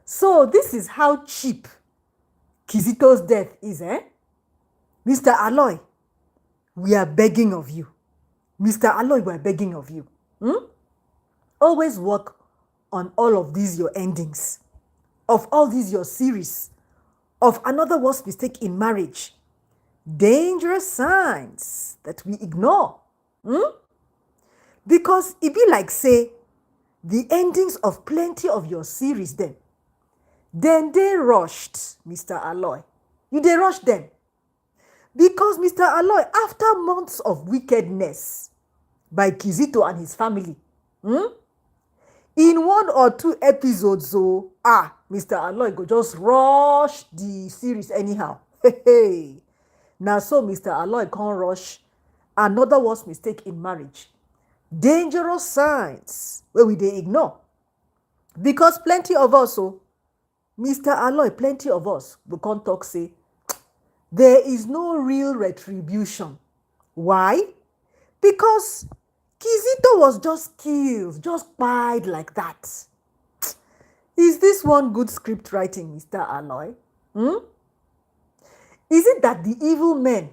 So this is how cheap Kisito's death is, eh? Mr. Aloy, we are begging of you. Mr. Aloy, we are begging of you. Always work on all of these your endings, of all these your series, of another worst mistake in marriage. Dangerous signs that we ignore. Because it be like, say, the endings of plenty of your series then they rushed Mr. Aloy. They rushed them. Because Mr. Aloy, after months of wickedness by Kisito and his family, in 1 or 2 episodes, so, Mr. Aloy go just rush the series anyhow. Hey. Now, so Mr. Aloy can't rush another worst mistake in marriage. Dangerous signs where we they ignore. Because plenty of us, so, Mr. Aloy, plenty of us, we can't talk, say, there is no real retribution. Why? Because Kisito was just killed, just died like that. Is this one good script writing, Mr. Aloy? Is it that the evil men,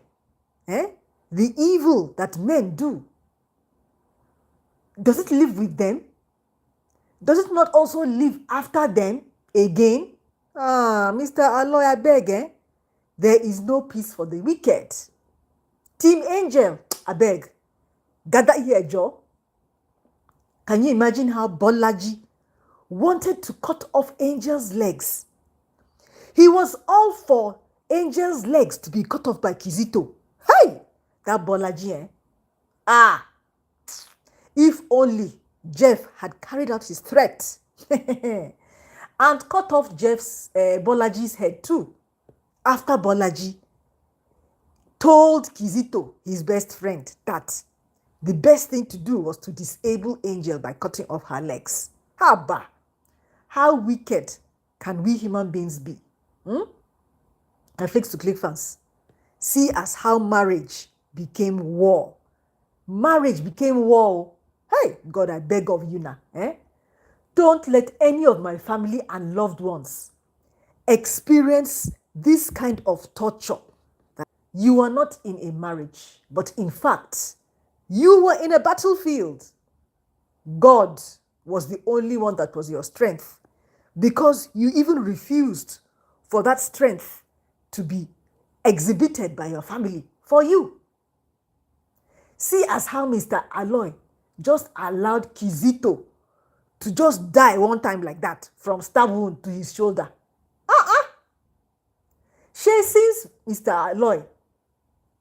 the evil that men do, does it live with them? Does it not also live after them again? Mr. Aloy, I beg, there is no peace for the wicked. Team Angel, I beg, gather here, Joe. Can you imagine how Bolaji wanted to cut off Angel's legs? He was all for Angel's legs to be cut off by Kisito. Hey, that Bolaji, if only Jeff had carried out his threat and cut off Bolaji's head too. After Bolaji told Kisito, his best friend, that the best thing to do was to disable Angel by cutting off her legs. How wicked can we human beings be? Netflix to click fans. See as how marriage became war. Marriage became war. Hey, God, I beg of you now. Don't let any of my family and loved ones experience this kind of torture. You are not in a marriage, but in fact, you were in a battlefield. God was the only one that was your strength, because you even refused for that strength to be exhibited by your family for you. See as how Mr. Aloy just allowed Kisito to just die one time like that, from stab wound to his shoulder. Since Mr. Aloy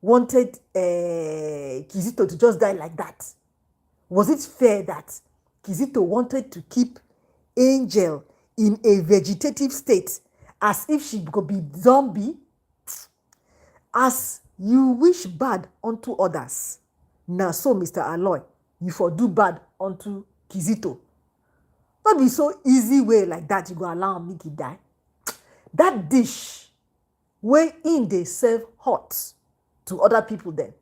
wanted Kisito to just die like that, was it fair that Kisito wanted to keep Angel in a vegetative state as if she could be zombie? As you wish bad unto others, now so Mr. Aloy, you for do bad unto Kisito. Not be so easy way like that you go allow me to die. That dish wherein they serve hot to other people then,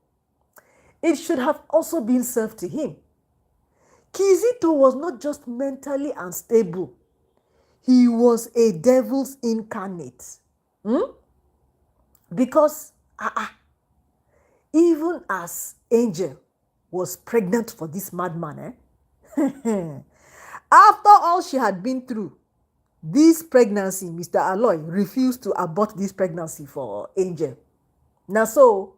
it should have also been served to him. Kisito was not just mentally unstable. He was a devil's incarnate. Because even as Angel was pregnant for this madman, after all she had been through, this pregnancy, Mr. Aloy refused to abort this pregnancy for Angel. Now so,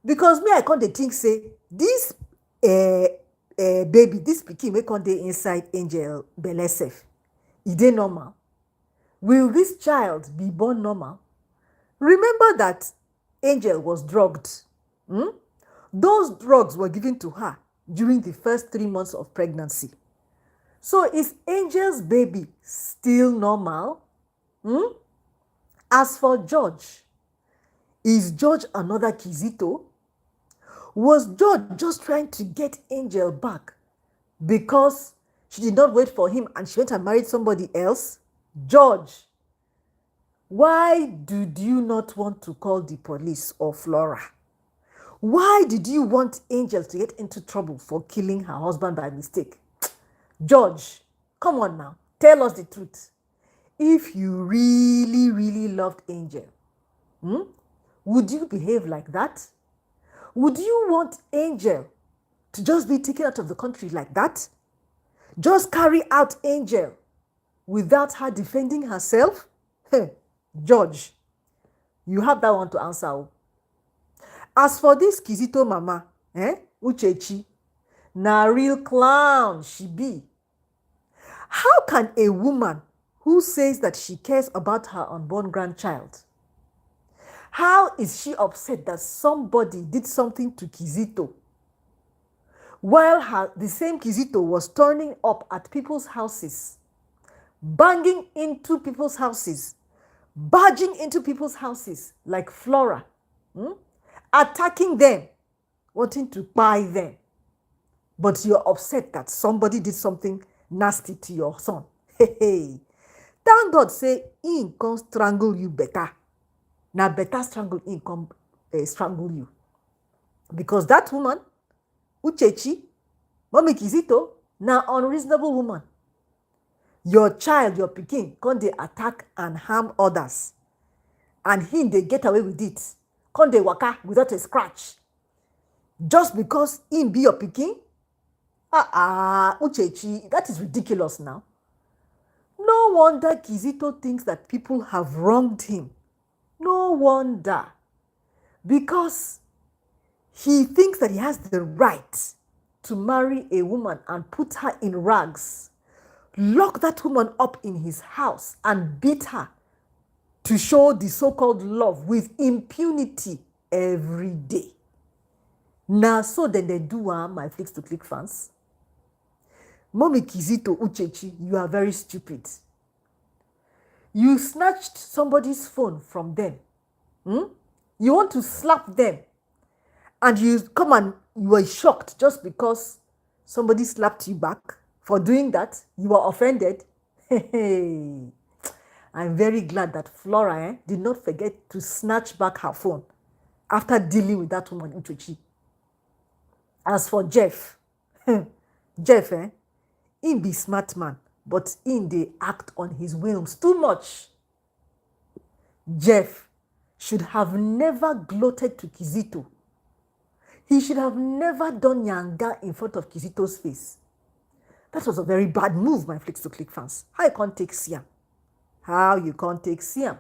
because me I can't think say, this baby, this pikin wey come dey inside Angel belle sef, is it normal? Will this child be born normal? Remember that Angel was drugged. Those drugs were given to her during the first 3 months of pregnancy. So is Angel's baby still normal? As for George, is George another Kisito? Was George just trying to get Angel back because she did not wait for him and she went and married somebody else? George, why did you not want to call the police or Flora? Why did you want Angel to get into trouble for killing her husband by mistake? George, come on now, tell us the truth. if you really, really loved Angel, would you behave like that? Would you want Angel to just be taken out of the country like that? Just carry out Angel without her defending herself? Judge, you have that one to answer. As for this Kisito mama, Uchechi, na real clown she be. How can a woman who says that she cares about her unborn grandchild, how is she upset that somebody did something to Kisito while the same Kisito was turning up at people's houses, banging into people's houses, barging into people's houses like Flora, attacking them, wanting to buy them. But you're upset that somebody did something nasty to your son. Hey. Thank God say, he can strangle you better. Now better strangle him come strangle you. Because that woman, Uchechi, Mommy Kisito, now unreasonable woman. Your child, your pikin, can they attack and harm others. And him, they get away with it. Can they waka without a scratch. Just because him be your pikin? Uchechi, that is ridiculous now. No wonder Kisito thinks that people have wronged him. No wonder. Because he thinks that he has the right to marry a woman and put her in rags, lock that woman up in his house and beat her to show the so-called love with impunity every day. Now, so then they do my Flicks to Click fans. Mommy Kisito Uchechi, you are very stupid. You snatched somebody's phone from them. You want to slap them. And you come and you were shocked just because somebody slapped you back for doing that. You were offended. Hey. I'm very glad that Flora did not forget to snatch back her phone after dealing with that woman Uchechi. As for Jeff, Jeff, he be smart man, but in they act on his whims too much. Jeff should have never gloated to Kisito. He should have never done yanga in front of Kisito's face. That was a very bad move, my Flicks to Click fans. How you can't take Siam? How you can't take Siam?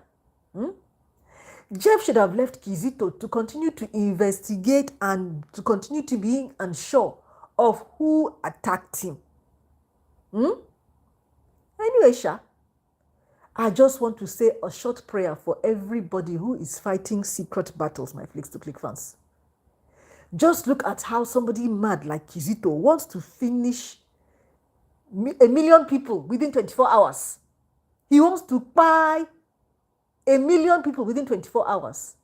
Jeff should have left Kisito to continue to investigate and to continue to be unsure of who attacked him. Anyway, Sha, I just want to say a short prayer for everybody who is fighting secret battles, my Flicks to Click fans. Just look at how somebody mad like Kisito wants to finish 1 million people within 24 hours. He wants to buy 1 million people within 24 hours.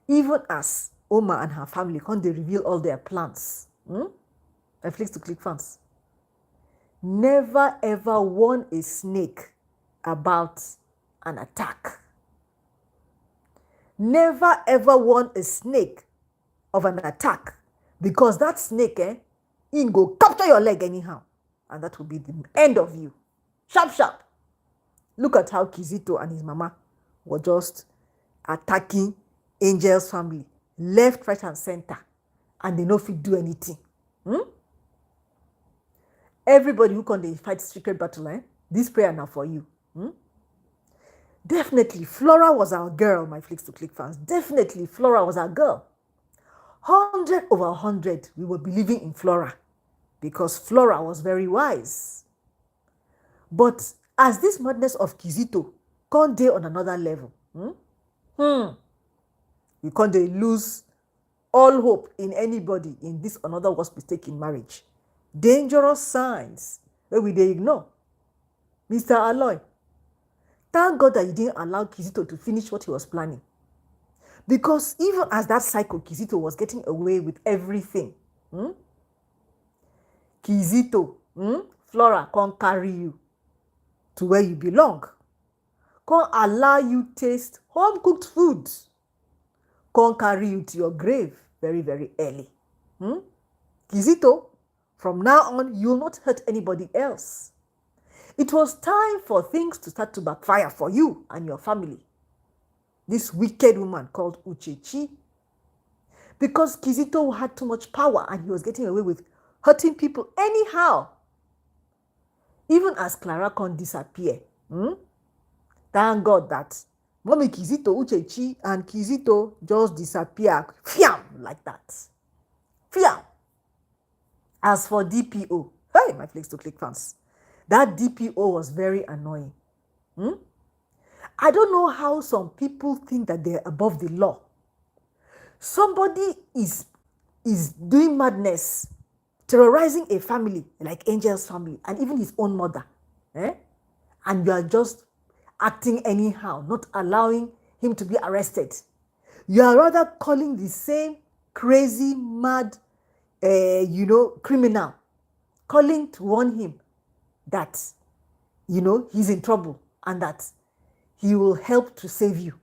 Even as Oma and her family, can't they reveal all their plans? My Flicks to Click fans. Never ever warn a snake about an attack. Never ever warn a snake of an attack, because that snake, he go capture your leg anyhow, and that will be the end of you. Sharp, sharp. Look at how Kisito and his mama were just attacking Angel's family, left, right, and center, and they no fit do anything. Everybody who can fight secret battle, this prayer now for you. Definitely, Flora was our girl, my Flicks to Click fans. Definitely, Flora was our girl. 100 over 100, we were believing in Flora because Flora was very wise. But as this madness of Kisito can't dey on another level, you can't lose all hope in anybody in this another worst mistake in marriage. Dangerous signs that we dey ignore. Mr. Aloy, thank God that you didn't allow Kisito to finish what he was planning. Because even as that psycho Kisito was getting away with everything, Kisito, Flora can't carry you to where you belong. Can't allow you taste home-cooked food. Can't carry you to your grave very, very early. Kisito, from now on, you will not hurt anybody else. It was time for things to start to backfire for you and your family. This wicked woman called Uchechi. Because Kisito had too much power and he was getting away with hurting people anyhow. Even as Clara can't disappear. Thank God that Mommy Kisito, Uchechi, and Kisito just disappear. Fiam! Like that. Fiam! As for DPO, hey, my Flicks to Click fans, that DPO was very annoying. I don't know how some people think that they're above the law. Somebody is doing madness, terrorizing a family like Angel's family and even his own mother. And you are just acting anyhow, not allowing him to be arrested. You are rather calling the same crazy, mad, criminal, calling to warn him that, he's in trouble and that he will help to save you.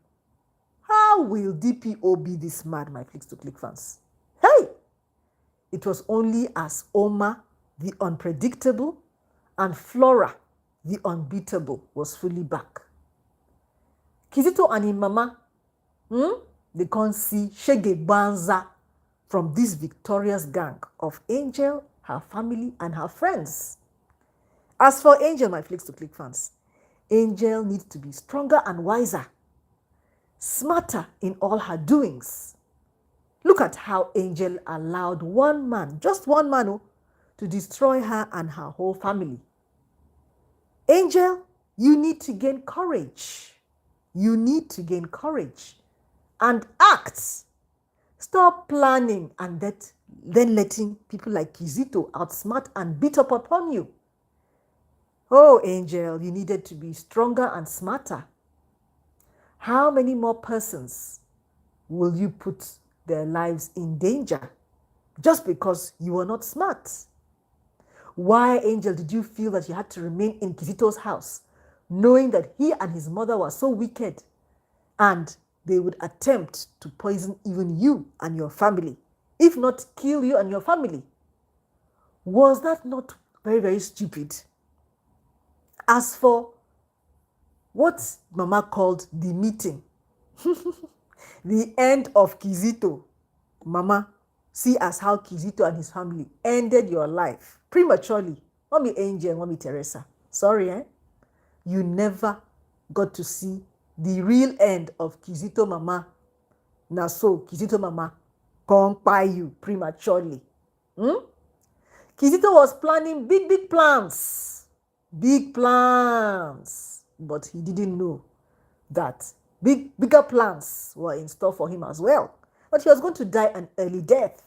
How will DPO be this mad, my Flicks to Click fans? Hey! It was only as Oma, the unpredictable, and Flora, the unbeatable, was fully back. Kisito and his mama, they can't see Shege Banza from this victorious gang of Angel, her family, and her friends. As for Angel, my Flicks to Click fans, Angel needs to be stronger and wiser, smarter in all her doings. Look at how Angel allowed one man, just one man, to destroy her and her whole family. Angel, you need to gain courage. You need to gain courage and act. Stop planning and then letting people like Kisito outsmart and beat up upon you. Oh, Angel, you needed to be stronger and smarter. How many more persons will you put their lives in danger just because you were not smart? Why, Angel, did you feel that you had to remain in Kisito's house, knowing that he and his mother were so wicked and they would attempt to poison even you and your family, if not kill you and your family? Was that not very, very stupid? As for what Mama called the meeting, the end of Kisito, Mama, see as how Kisito and his family ended your life prematurely. Mommy Angel, Mommy Teresa. Sorry, you never got to see the real end of Kisito Mama. Now so, Kisito Mama can't buy you prematurely. Kisito was planning big, big plans. Big plans. But he didn't know that bigger plans were in store for him as well. But he was going to die an early death.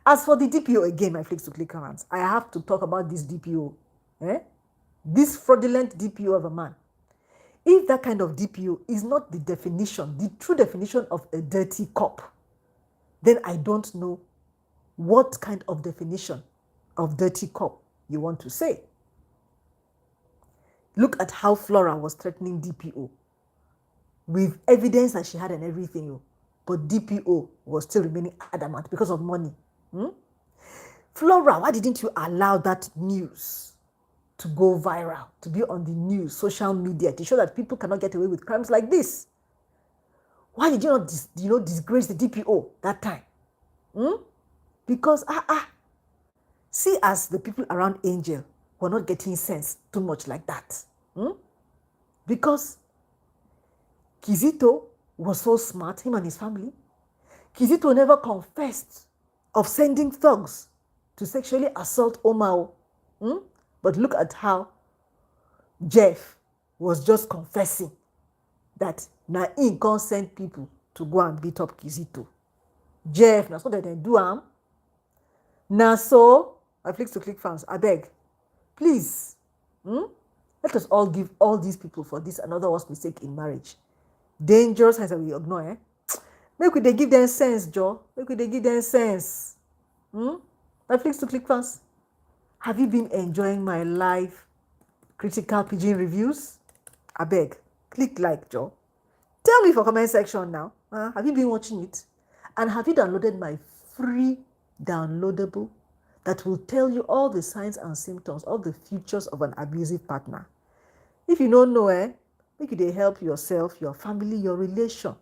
As for the DPO, again, my Flicks to Click hands, I have to talk about this DPO. This fraudulent DPO of a man. If that kind of DPO is not the definition, the true definition of a dirty cop, then I don't know what kind of definition of dirty cop you want to say. Look at how Flora was threatening DPO with evidence that she had and everything, but DPO was still remaining adamant because of money. Flora, why didn't you allow that news to go viral, to be on the news, social media, to show that people cannot get away with crimes like this? Why did you not, disgrace the DPO that time? Because, see as the people around Angel were not getting sense too much like that. Because Kisito was so smart, him and his family. Kisito never confessed of sending thugs to sexually assault Omao. But look at how Jeff was just confessing that na he can't send people to go and beat up Kisito. Jeff, na so that they do na so, I Flicks to Click fans, I beg, please, let us all give all these people for this another worst mistake in marriage. Dangerous hands that we ignore, Make we they give them sense, Joe. Make we they give them sense. My Flicks to Click fans, have you been enjoying my live critical pigeon reviews? I beg, click like, Joe. Tell me for comment section now. Have you been watching it? And have you downloaded my free downloadable that will tell you all the signs and symptoms of the features of an abusive partner. If you don't know, make you dey help yourself, your family, your relation.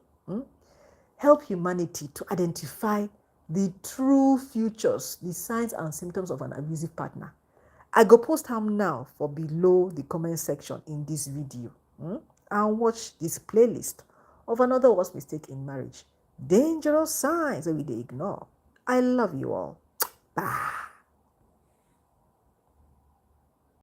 Help humanity to identify the true features, the signs and symptoms of an abusive partner. I go post them now for below the comment section in this video. And watch this playlist of another worst mistake in marriage. Dangerous signs that we dey ignore. I love you all. Bye.